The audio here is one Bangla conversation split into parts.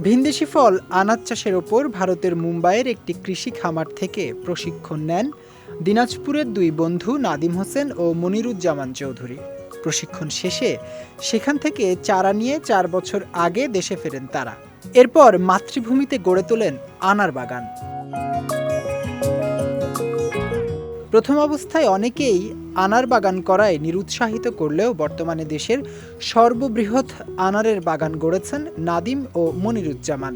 ভিনদেশি ফল আনাজ চাষের ওপর ভারতের মুম্বাইয়ের একটি কৃষি খামার থেকে প্রশিক্ষণ নেন দিনাজপুরের দুই বন্ধু নাদিম হোসেন ও মনিরুজ্জামান চৌধুরী। প্রশিক্ষণ শেষে সেখান থেকে চারা নিয়ে ৪ বছর আগে দেশে ফেরেন তারা। এরপর মাতৃভূমিতে গড়ে তোলেন আনার বাগান। প্রথম অবস্থায় অনেকেই আনার বাগান করায় নিরুৎসাহিত করলেও বর্তমানে দেশের সর্ববৃহৎ আনারের বাগান গড়েছেন নাদিম ও মনিরুজ্জামান।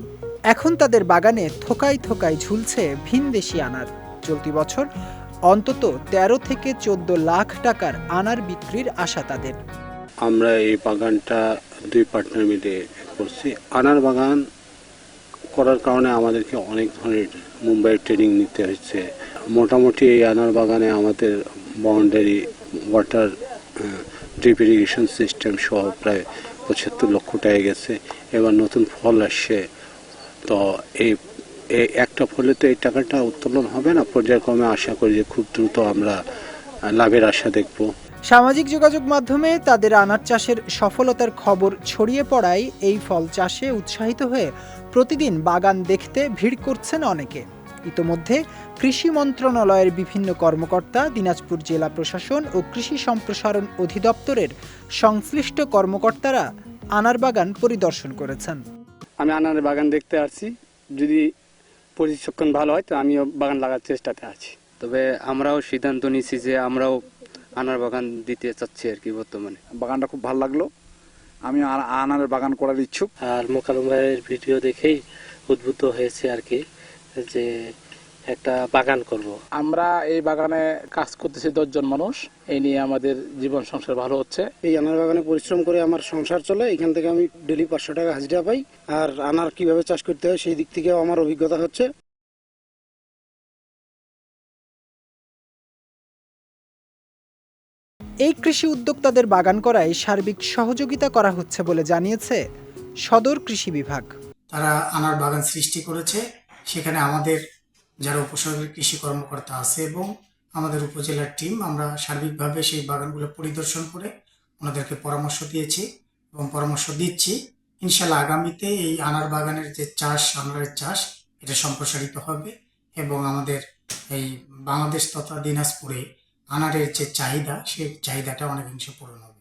এখন তাদের বাগানে থোকায় থোকায় ঝুলছে ভিনদেশি আনার। চলতি বছর অন্তত ১৩ থেকে ১৪ লাখ টাকার আনার বিক্রির আশা তাদের। আমরা এই বাগানটা দুই পার্টনার মিলে করছি। আনার বাগান করার কারণে আমাদেরকে অনেক ধরনের মুম্বাইয়ের ট্রেনিং নিতে হচ্ছে। মোটামুটি এই আনার বাগানে আমাদের boundary water drip irrigation system সহ প্রায় ৭৫ লক্ষ টাকা গেছে। এবার নতুন ফল আসছে, তো এই একটা ফলে তো এই টাকাটা উত্তোলন হবে না। পর্যায়ক্রমে আশা করি যে খুব দ্রুত আমরা লাভের আশা দেখব। সামাজিক যোগাযোগ মাধ্যমে তাদের আনার চাষের সফলতার খবর ছড়িয়ে পড়ায় এই ফল চাষে উৎসাহিত হয়ে প্রতিদিন বাগান দেখতে ভিড় করছেন অনেকে। ইতোমধ্যে কৃষি মন্ত্রণালয়ের বিভিন্ন কর্মকর্তা, দিনাজপুর জেলা প্রশাসন ও কৃষি সম্প্রসারণ অধিদপ্তরের সংশ্লিষ্ট কর্মকর্তারা আনার বাগান পরিদর্শন করেছেন। আমি আনারের বাগান দেখতে আসছি, যদি প্রশিক্ষণ ভালো হয় তো আমিও বাগান লাগার চেষ্টাতে আছি। তবে আমরাও সিদ্ধান্ত নিয়েছি যে আমরাও আনার বাগান দিতে চাচ্ছি আর কি। বর্তমানে বাগানটা খুব ভালো লাগলো, আমি আনারের বাগান করার ইচ্ছুক। আর মোকাররম ভাইয়ের ভিডিও দেখেই উদ্বুদ্ধ হয়েছে আর কি, যে একটা বাগান করব। আমরা এই বাগানে কাজ করতেছি ১০ জন মানুষ, এই নিয়ে আমাদের জীবন সংসার ভালো হচ্ছে। এই আনার বাগানে পরিশ্রম করে আমার সংসার চলে। এখান থেকে আমি ডেলি ৫০০ টাকা হাজিরা পাই। আর আনার কিভাবে চাষ করতে হয় সেই দিক থেকেও আমার অভিজ্ঞতা হচ্ছে। এই কৃষি উদ্যোক্তাদের বাগান করায় সার্বিক সহযোগিতা করা হচ্ছে বলে জানিয়েছে সদর কৃষি বিভাগ। তারা আনার বাগান সৃষ্টি করেছে, সেখানে আমাদের যারা উপসর্গের কৃষি কর্মকর্তা আছে এবং আমাদের উপজেলার টিম, আমরা সার্বিকভাবে সেই বাগানগুলো পরিদর্শন করে ওনাদেরকে পরামর্শ দিয়েছি এবং পরামর্শ দিচ্ছি। ইনশাল্লাহ আগামীতে এই আনার বাগানের যে চাষ, আনারের চাষ, এটা সম্প্রসারিত হবে এবং আমাদের এই বাংলাদেশ তথা দিনাজপুরে আনারের যে চাহিদা, সেই চাহিদাটা অনেকাংশ পূরণ হবে।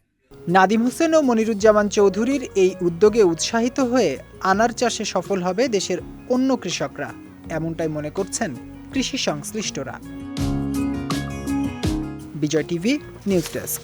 নাদিম হোসেন ও মনিরুজ্জামান চৌধুরীর এই উদ্যোগে উৎসাহিত হয়ে আনার চাষে সফল হবে দেশের অন্য কৃষকরা, এমনটাই মনে করছেন কৃষি সংশ্লিষ্টরা। বিজয় টিভি নিউজ ডেস্ক।